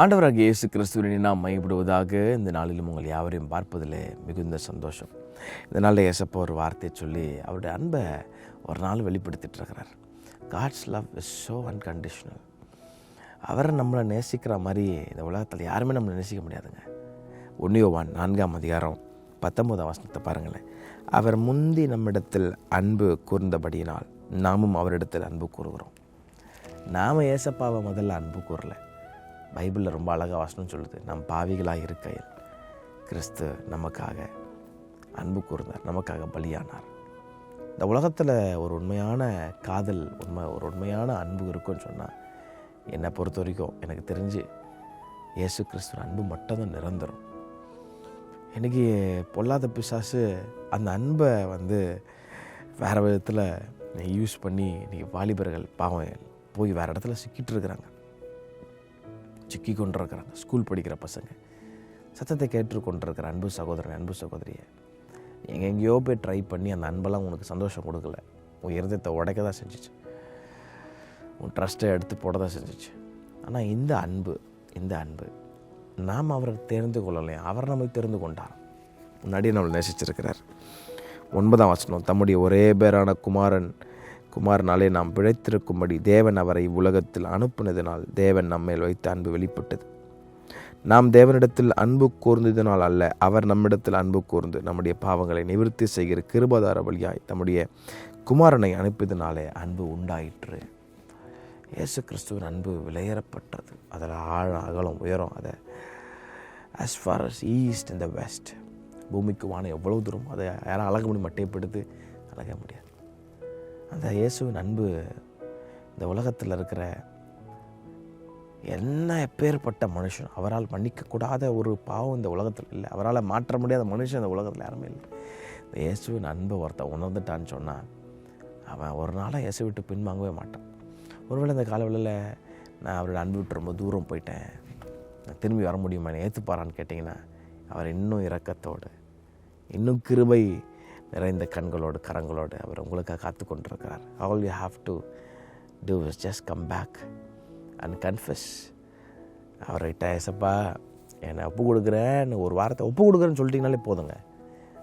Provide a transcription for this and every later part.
ஆண்டவராகிய இயேசு கிறிஸ்துவின் நாம் மையப்படுவதாக இந்த நாளிலும் உங்கள் யாவரையும் பார்ப்பதில் மிகுந்த சந்தோஷம். இந்த நாளில் ஏசப்பா ஒரு வார்த்தையை சொல்லி அவருடைய அன்பை ஒரு நாள் வெளிப்படுத்திட்டு இருக்கிறார். God's love is so unconditional. அவரை நம்மளை நேசிக்கிற மாதிரி இந்த உலகத்தில் யாருமே நம்மளை நேசிக்க முடியாதுங்க. 1 யோவான் 4:19 பாருங்களேன். அவர் முந்தி நம்மிடத்தில் அன்பு கூர்ந்தபடியினால் நாமும் அவரிடத்தில் அன்பு கூறுகிறோம். நாம் ஏசப்பாவை முதல்ல அன்பு கூறலை. பைபிளில் ரொம்ப அழகாக வசனம் சொல்லுது, நம் பாவிகளாக இருக்கையில் கிறிஸ்து நமக்காக அன்பு கூர்ந்தார், நமக்காக பலியானார். இந்த உலகத்தில் ஒரு உண்மையான காதல், ஒரு உண்மையான அன்பு இருக்குன்னு சொன்னால் என்னை பொறுத்த வரைக்கும் எனக்கு தெரிஞ்சு இயேசு கிறிஸ்து அன்பு மட்டும்தான் நிரந்தரம். இன்றைக்கி பொல்லாத பிசாசு அந்த அன்பை வேறு விதத்தில் யூஸ் பண்ணி இன்றைக்கி வாலிபர்கள் பாவம் போய் வேறு இடத்துல சிக்கி கொண்டிருக்கிறாங்க. ஸ்கூல் படிக்கிற பசங்க சத்தத்தை கேட்டுக்கொண்டிருக்கிற அன்பு சகோதரன், அன்பு சகோதரியை எங்கெங்கேயோ போய் ட்ரை பண்ணி அந்த அன்பெல்லாம் உனக்கு சந்தோஷம் கொடுக்கல. உன் இருதயத்தை உடைக்க தான் செஞ்சிச்சு, உன் ட்ரஸ்ட்டை எடுத்து போட தான் செஞ்சிச்சு. ஆனால் இந்த அன்பு நாம் அவரை தெரிந்து கொள்ளலையே, அவர் நம்மை தெரிந்து கொண்டார். முன்னாடியே நம்மளை நேசிச்சிருக்கிறார். 9 தம்முடைய ஒரே பேரான குமாரனாலே நாம் பிழைத்திருக்கும்படி தேவன் அவரை இவ்வுலகத்தில் அனுப்பினதினால் தேவன் நம்மேல் வைத்த அன்பு வெளிப்பட்டது. நாம் தேவனிடத்தில் அன்பு கூர்ந்ததினால் அல்ல, அவர் நம்மிடத்தில் அன்பு கூர்ந்து நம்முடைய பாவங்களை நிவர்த்தி செய்கிற கிருபாதார வழியாய் தம்முடைய குமாரனை அனுப்பியதினாலே அன்பு உண்டாயிற்று. இயேசு கிறிஸ்துவின் அன்பு விலையேறப்பட்டது. அதில் ஆழம் அகலம் உயரம், அதை as far as east and the west, பூமிக்கு வானம் எவ்வளோ தூரம், அதை யாரும் அழக முடியும், மட்டைப்படுத்தி அழக முடியாது. அந்த இயேசுவின் அன்பு இந்த உலகத்தில் இருக்கிற எப்பேற்பட்ட மனுஷன், அவரால் மன்னிக்கக்கூடாத ஒரு பாவம் இந்த உலகத்தில் இல்லை, அவரால் மாற்ற முடியாத மனுஷன் இந்த உலகத்தில் யாருமே இல்லை. இந்த இயேசுவின் அன்பை ஒருத்தன் உணர்ந்துட்டான்னு சொன்னால் அவன் ஒரு நாளாக இயேசு விட்டு பின்வாங்கவே மாட்டான். ஒருவேளை இந்த காலவெளியில் நான் அவரோட அன்பு விட்டு ரொம்ப தூரம் போயிட்டேன், நான் திரும்பி வர முடியுமா, என்னை ஏற்றுப்பாரான்னு கேட்டிங்கன்னா அவர் இன்னும் இரக்கத்தோடு, இன்னும் கிருபை நிறைந்த கண்களோடு கரங்களோடு அவர் உங்களுக்காக காத்து கொண்டிருக்கிறார். All you have to do is just come back and confess. அவர்கிட்ட ஏசப்பா என்னை ஒப்பு கொடுக்குறேன்னு ஒரு வாரத்தை ஒப்பு கொடுக்குறேன்னு சொல்லிட்டிங்கனாலே போதுங்க.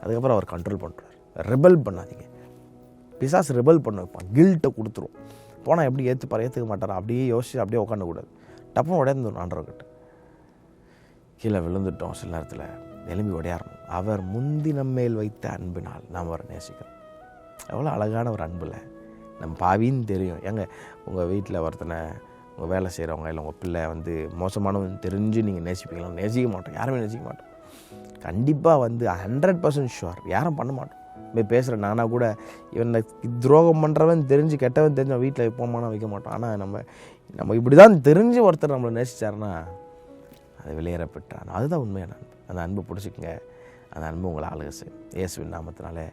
அதுக்கப்புறம் அவர் கண்ட்ரோல் பண்ணுறார். ரெபல் பண்ணாதீங்க. பிசாசு ரெபல் பண்ண வைப்பான், கில்ட்டை கொடுத்துரும். போனால் எப்படி ஏற்றுக்க மாட்டாரா, அப்படியே யோசிச்சு அப்படியே உட்காந்துக்கூடாது. டப்புன்னு உடையந்துடும். ஆண்டவர்கிட்ட கீழே விழுந்துட்டோம், சில நேரத்தில் எலும்பி உடையாரணும். அவர் முந்தி நம்மேல் வைத்த அன்பினால் நாம் அவரை நேசிக்கிறோம். எவ்வளோ அழகான ஒரு அன்பில் நம்ம பாவின்னு தெரியும். உங்கள் வீட்டில் ஒருத்தனை, உங்கள் வேலை செய்கிறவங்க இல்லை உங்கள் பிள்ளை மோசமானவன் தெரிஞ்சு நீங்கள் நேசிப்பீங்களா? நேசிக்க மாட்டோம், யாருமே நேசிக்க மாட்டோம். கண்டிப்பாக 100% ஷுவர் யாரும் பண்ண மாட்டோம். போய் பேசுகிறேன் நானாக கூட, இவனை துரோகம் பண்ணுறவன் தெரிஞ்சு, கெட்டவன் தெரிஞ்சு வீட்டில் வைப்போமானா வைக்க மாட்டோம். ஆனால் நம்ம இப்படி தான் தெரிஞ்சு ஒருத்தர் நம்மளை நேசித்தாருன்னா அது வெளியேறப்பட்டான். அதுதான் உண்மையான அன்பு. அந்த அன்பு பிடிச்சிக்கங்க. அந்த அன்பு உங்களை ஆளுகை செய்யும். இயேசுவின் நாமத்தினாலே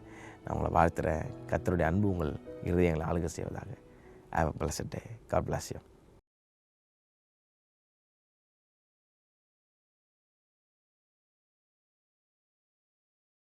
நான் உங்களை வாழ்த்துறேன். கர்த்தருடைய அன்பு உங்கள் இருதயங்களை ஆளுகை செய்வதாக. Have a blessed day. God bless you.